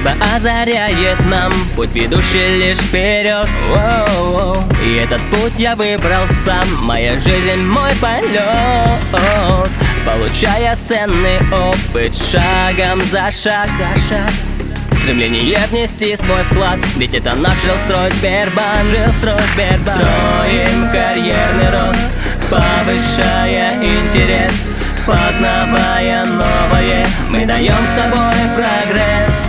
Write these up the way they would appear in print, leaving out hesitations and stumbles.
Небо озаряет нам путь, ведущий лишь вперед. И этот путь я выбрал сам, моя жизнь, мой полет, получая ценный опыт шагом за шаг. Стремление внести свой вклад, ведь это наш жилстрой Сбербанк. Строим карьерный рост, повышая интерес, познавая новое, мы даем с тобой прогресс.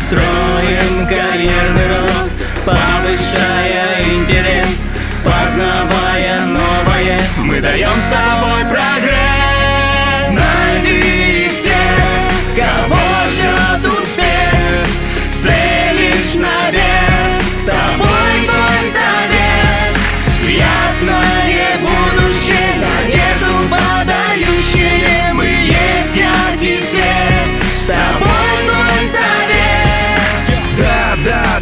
Строим карьерный рост, повышая интерес, познавая новое, мы даем с тобой прогресс. Найди всех, кого ждет успех, цель лишь наверх, с тобой твой совет. Ясное будущее, надежду подающее, мы есть яркий свет, с тобой твой совет.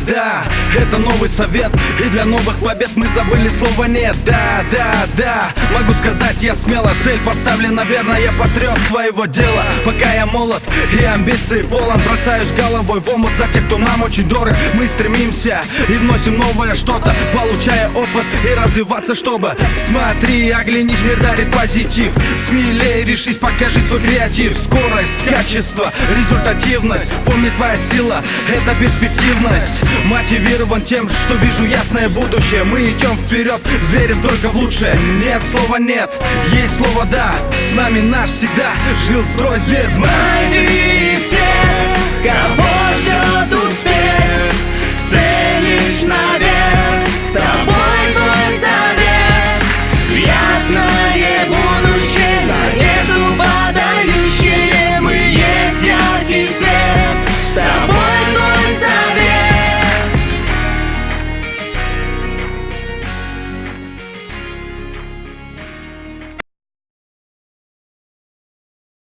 Да, это новый совет, и для новых побед мы забыли слово нет. Да, могу сказать я смело, цель поставлена верно, я патриот своего дела. Пока я молод и амбиции полон, бросаюсь головой в омут за тех, кто нам очень дорог. Мы стремимся и вносим новое что-то, получая опыт и развиваться, чтобы. Смотри, оглянись, мир дарит позитив. Смелее решись, покажи свой креатив. Скорость, качество, результативность. Помни, твоя сила — это перспективность. Мотивирован тем, что вижу ясное будущее. Мы идем вперед, верим только в лучшее. Нет слова нет, есть слово да. С нами наш всегда жилстрой Сбербанк. Найди всех, кого